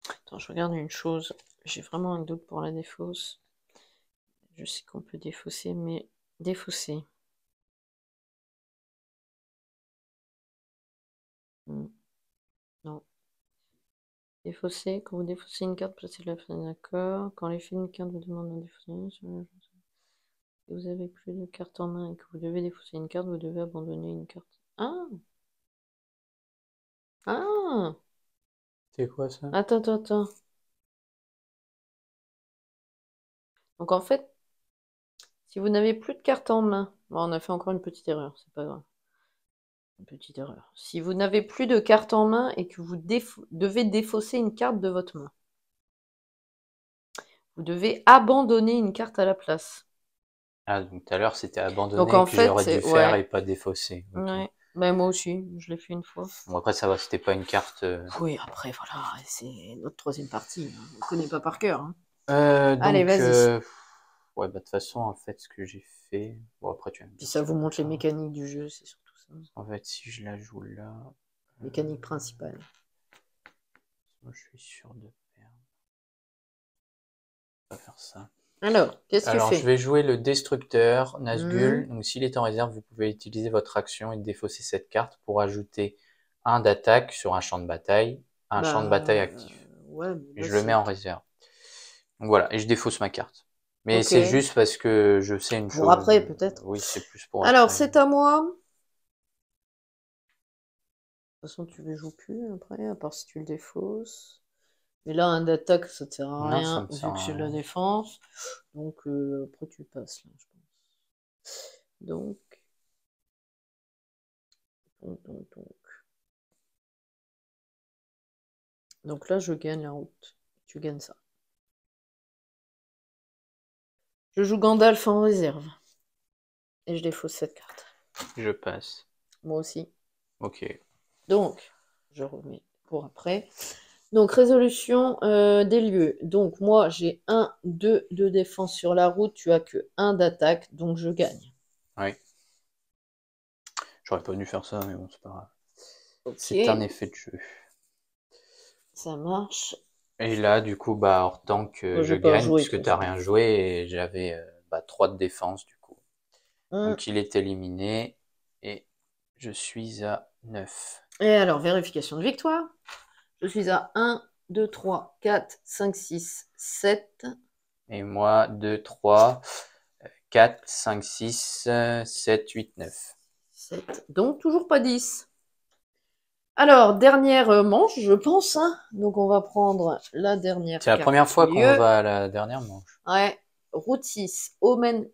Attends, je regarde une chose. J'ai vraiment un doute pour la défausse. Je sais qu'on peut défausser, mais défausser. Non. Défausser. Quand vous défaussez une carte, placez-la d'accord. Quand l'effet d'une carte vous demande un défausser, si vous avez plus de cartes en main et que vous devez défausser une carte, vous devez abandonner une carte. Ah! Ah! C'est quoi ça? Attends. Donc en fait, si vous n'avez plus de cartes en main, bon, on a fait encore une petite erreur, c'est pas grave. Une petite erreur. Si vous n'avez plus de cartes en main et que vous devez défausser une carte de votre main, vous devez abandonner une carte à la place. Ah, donc tout à l'heure c'était Donc abandonné en que j'aurais fait, dû faire et ouais, pas défausser. Ok. ouais. Ben moi aussi, je l'ai fait une fois. Bon, après ça va, c'était pas une carte... Oui, après voilà, c'est notre troisième partie, hein. On ne connaît pas par cœur, hein. Allez, Donc, vas-y. ouais, bah de toute façon, en fait, ce que j'ai fait... Bon, après tu vas me Puis dire ça si vous on peut montre les pas. mécaniques du jeu, c'est surtout ça. En fait, si je la joue là... Mécanique principale. Moi, je suis sûr de perdre. On va faire ça. Alors, qu'est-ce que tu Alors, je fais? vais jouer le Destructeur, Nazgûl. Hmm, Donc, s'il est en réserve, vous pouvez utiliser votre action et défausser cette carte pour ajouter un d'attaque sur un champ de bataille, un champ de bataille bah, actif. ouais, mais Et là je le mets en c'est... réserve. Donc voilà, et je défausse ma carte. Mais Ok. c'est juste parce que je sais une Pour chose. après, peut-être. Oui, c'est plus pour Alors, après. c'est à moi. De toute façon, tu les joues plus après, à part si tu le défausses. Mais là, un d'attaque, ça te sert à Non, ça rien, me sert vu que à c'est de la rien. défense. Donc, après, tu passes, là, je pense. Donc, donc. Donc là, je gagne la route. Tu gagnes ça. Je joue Gandalf en réserve. Et je défausse cette carte. Je passe. Moi aussi. Ok. Donc, je remets pour après. Donc, résolution des lieux. Donc, moi, j'ai 1, 2 de défense sur la route. Tu as que 1 d'attaque. Donc, je gagne. Oui. J'aurais pas dû faire ça, mais bon, c'est pas grave. Ok, C'est un effet de jeu. ça marche. Et là, du coup, bah, hors tant que Moi, je j'ai pas gagne, joué, de puisque toute t'as façon. rien joué, et j'avais 3 de défense, du coup. Hum. Donc, il est éliminé, et je suis à 9. Et alors, vérification de victoire. Je suis à 1, 2, 3, 4, 5, 6, 7. Et moi, 2, 3, 4, 5, 6, 7, 8, 9. 7. Donc, toujours pas 10. Alors, dernière manche, je pense, hein. Donc, on va prendre la dernière C'est la carte première du fois qu'on milieu. va à la dernière manche. Ouais. Route 6.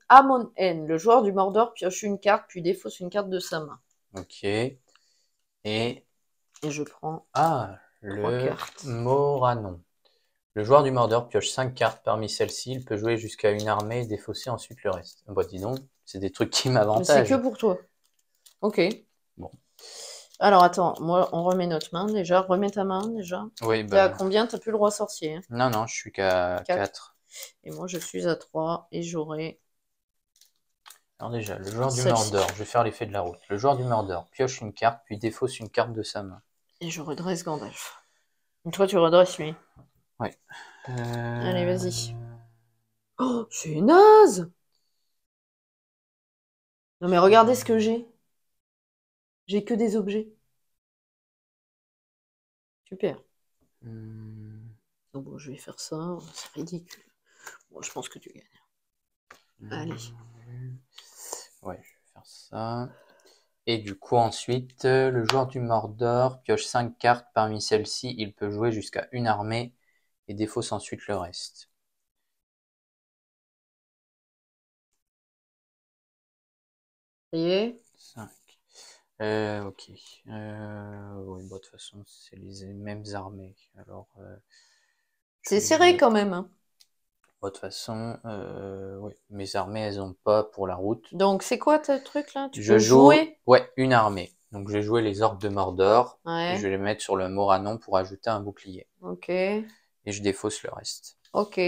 Amon N. Le joueur du Mordor pioche une carte, puis défausse une carte de sa main. Ok. Et... Et je prends Ah, 3 le cartes. Moranon. Le joueur du Mordor pioche 5 cartes parmi celles-ci. Il peut jouer jusqu'à une armée et défausser ensuite le reste. Bah dis donc, c'est des trucs qui Mais c'est que m'avantagent. pour toi. Ok. Bon. Alors, attends. Moi, on remet notre main déjà. Remets ta main déjà. Oui, T'es à bah... combien? T'as plus le roi sorcier, hein? Non, non, je suis qu'à 4. 4. Et moi, je suis à 3. Et j'aurai Alors déjà, le joueur du celle-ci. Mordor, je vais faire l'effet de la route. Le joueur du Mordor pioche une carte, puis défausse une carte de sa main. Et je redresse Gandalf. Et toi, tu redresses lui. Ouais. Allez, vas-y. Oh, c'est naze! Non, mais regardez ce que j'ai. J'ai que des objets. Super. Donc bon, je vais faire ça. C'est ridicule. Bon, je pense que tu gagnes. Allez. Ouais, je vais faire ça. Et du coup, ensuite, le joueur du Mordor pioche 5 cartes. Parmi celles-ci, il peut jouer jusqu'à une armée et défausse ensuite le reste. Ça y est. 5. Ok. Oui, bon, de toute façon, c'est les mêmes armées. Alors, C'est serré vais... quand même. Hein. Bon, de toute façon, oui, mes armées, elles ont pas pour la route. Donc, c'est quoi tes trucs là? Tu Je peux joue, jouer? ouais, une armée. Donc, je vais jouer les orques de Mordor. Ouais. Et je vais les mettre sur le Moranon pour ajouter un bouclier. Ok. Et je défausse le reste. Ok.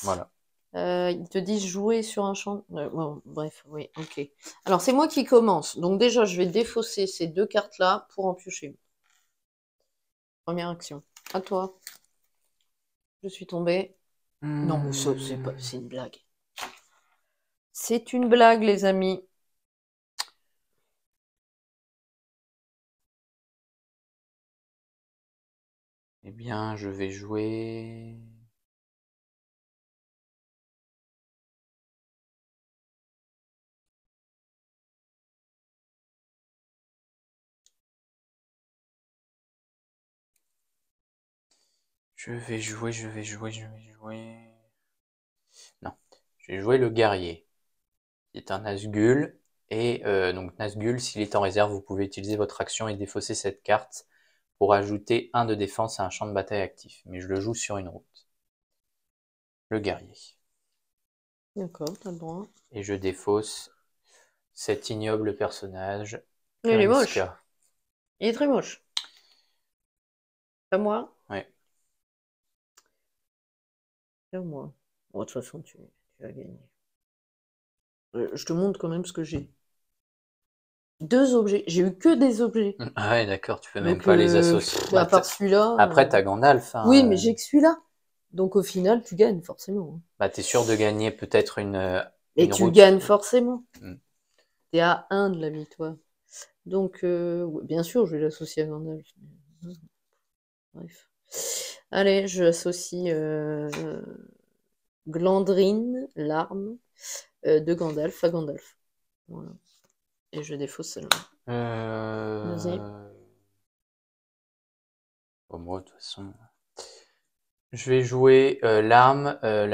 Voilà. Ils te disent jouer sur un champ. Bon, bref, oui, ok. Alors, c'est moi qui commence. Donc, déjà, je vais défausser ces 2 cartes-là pour en piocher une. Première action. À toi. Je suis tombée. Non, mais ça, c'est une blague. C'est une blague, les amis. Eh bien, je vais jouer... Je vais jouer... Non, je vais jouer le guerrier, qui est un Nazgûl. Et donc Nazgûl, s'il est en réserve, vous pouvez utiliser votre action et défausser cette carte pour ajouter 1 de défense à un champ de bataille actif. Mais je le joue sur une route. Le guerrier. D'accord, t'as le droit. Et je défausse cet ignoble personnage, Il est moche. Kariska. Il est très moche. Pas moi. Ouais. Pas moi. Bon, de toute façon, tu vas gagner. Je te montre quand même ce que j'ai. 2 objets. J'ai eu que des objets. Ah ouais, d'accord, tu peux même Donc, pas les associer. à part celui-là. Après, t'as Gandalf. Hein, Oui, mais j'ai que celui-là. Donc, au final, tu gagnes forcément. Hein. Bah, t'es sûr de gagner peut-être Et une tu route. gagnes forcément. Mm. T'es à 1 de la victoire. Donc, ouais, bien sûr, je vais l'associer à Gandalf. Bref. Allez, je associe Glandrine, l'arme de Gandalf à Gandalf. Voilà. Et je défausse celle-là. Vas-y. Bon, moi, de toute façon... Je vais jouer la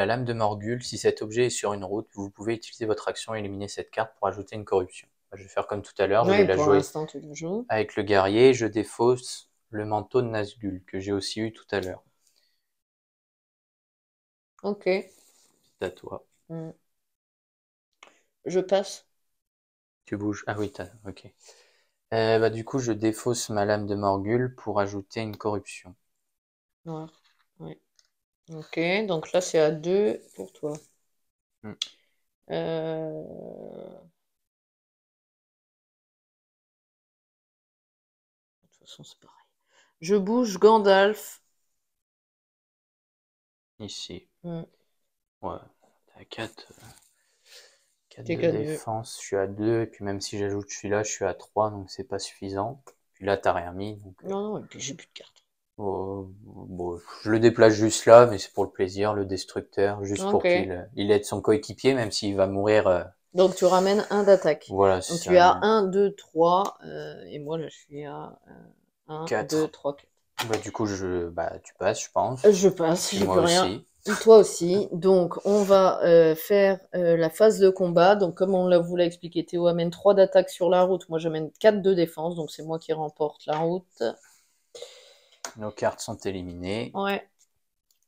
lame de Morgul. Si cet objet est sur une route, vous pouvez utiliser votre action et éliminer cette carte pour ajouter une corruption. Je vais faire comme tout à l'heure, je vais la pour jouer l'instant, tu le joues. avec le guerrier. Je défausse le manteau de Nazgûl que j'ai aussi eu tout à l'heure. Ok. C'est à toi. Je passe. Tu bouges. Ah oui, ok. Bah, du coup, je défausse ma lame de Morgul pour ajouter une corruption. Noir. Ouais. Ok, donc là, c'est à 2 pour toi. Mm. De toute façon, c'est pareil. Je bouge Gandalf. Ici. Mm. Ouais, t'as 4 T'es de qu'à 2. défense, je suis à 2, et puis même si j'ajoute celui-là, je suis à 3, donc c'est pas suffisant. Puis là, t'as rien mis. Donc, Non, et puis j'ai plus de cartes. bon, je le déplace juste là, mais c'est pour le plaisir, le destructeur, juste pour Ok. qu'il aide son coéquipier, même s'il va mourir. Donc tu ramènes 1 d'attaque. Voilà, Donc c'est tu es à ça. 1, 2, 3. Et moi, là, je suis à 1, 4. 2, 3, 4. Bah, du coup, tu passes, je pense. Je passe, Et j'ai moi plus rien. aussi. Toi aussi. Donc, on va faire la phase de combat. Donc, comme on vous l'a expliqué, Théo amène 3 d'attaque sur la route. Moi, j'amène 4 de défense. Donc, c'est moi qui remporte la route. Nos cartes sont éliminées. Ouais.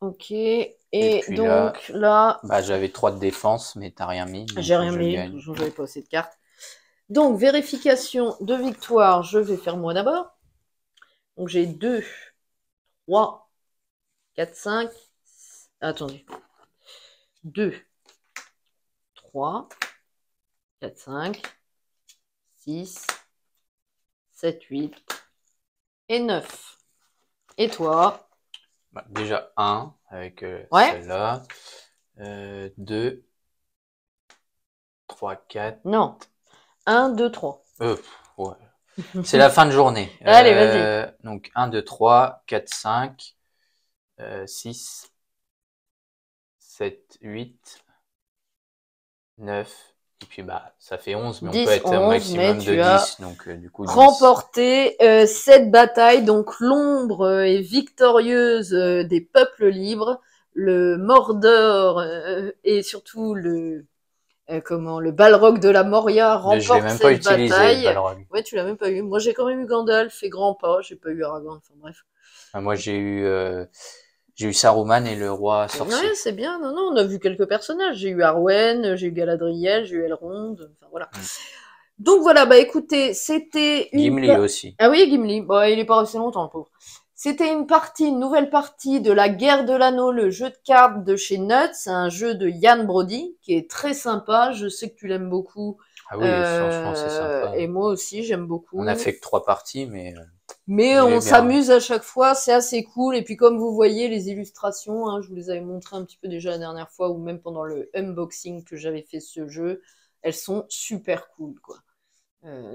Ok. Et puis donc, là bah, j'avais 3 de défense, mais t'as rien mis. Donc j'ai rien je mis. gagne. J'avais pas assez de cartes. Donc, vérification de victoire. Je vais faire moi d'abord. Donc, j'ai 2, 3, 4, 5. Attendez. 2, 3, 4, 5, 6, 7, 8 et 9. Et toi? Bah, déjà 1 avec Ouais. celle-là. 2, 3, 4. Non. 1, 2, 3. Ouais. C'est la fin de journée. Allez, vas-y. Donc 1, 2, 3, 4, 5, 6, 7, 8, 9, Et puis, bah, ça fait 11, mais on 10, peut être un 11, maximum mais de tu as 10. Donc, du coup, 10. remporté cette bataille. Donc, l'ombre est victorieuse des peuples libres. Le Mordor et surtout le Balrog de la Moria Je l'ai remporte même pas cette utilisé, le bataille. Balrog. Ouais, tu l'as même pas eu. Moi, j'ai quand même eu Gandalf et grand pas. J'ai pas eu Aragorn. Enfin bref. Moi, j'ai eu Saruman et le roi sorcier. Ouais, c'est bien. Non, non, on a vu quelques personnages. J'ai eu Arwen, j'ai eu Galadriel, j'ai eu Elrond. Enfin voilà. Donc voilà, bah écoutez, c'était Gimli aussi. Ah oui, Gimli. Bon, il est pas resté longtemps, le pauvre. C'était une nouvelle partie de la Guerre de l'Anneau, le jeu de cartes de chez Nuts, un jeu de Ian Brody qui est très sympa. Je sais que tu l'aimes beaucoup. Ah oui, franchement, c'est sympa. Et moi aussi, j'aime beaucoup. On a fait que 3 parties, mais Mais il on est bien. s'amuse à chaque fois, c'est assez cool. Et puis comme vous voyez, les illustrations, hein, je vous les avais montrées un petit peu déjà la dernière fois, ou même pendant le unboxing que j'avais fait ce jeu, elles sont super cool, quoi.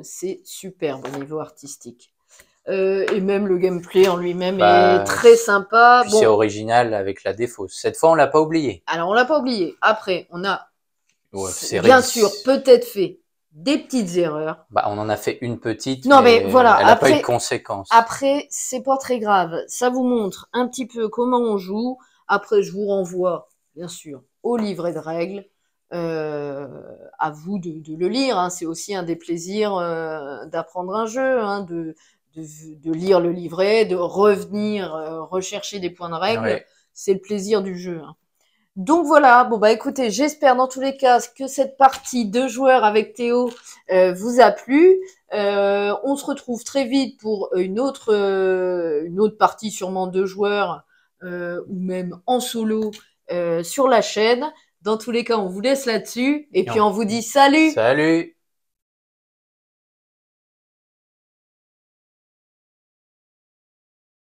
C'est superbe au niveau artistique. Et même le gameplay en lui-même est très sympa. Puis c'est original avec la défausse. Cette fois, on l'a pas oublié. Alors on l'a pas oublié. Après, on a c'est bien sûr peut-être fait des petites erreurs. Bah, on en a fait une petite, non, mais voilà. elle n'a pas eu de conséquences. Après, c'est pas très grave. Ça vous montre un petit peu comment on joue. Après, je vous renvoie, bien sûr, au livret de règles. À vous de le lire. Hein. C'est aussi un des plaisirs d'apprendre un jeu, hein, de lire le livret, de revenir rechercher des points de règle. Ouais. C'est le plaisir du jeu. Hein. Donc voilà, bon bah écoutez, j'espère dans tous les cas que cette partie 2 joueurs avec Théo vous a plu. On se retrouve très vite pour une autre partie sûrement 2 joueurs ou même en solo sur la chaîne. Dans tous les cas, on vous laisse là-dessus et puis on vous dit salut. Salut.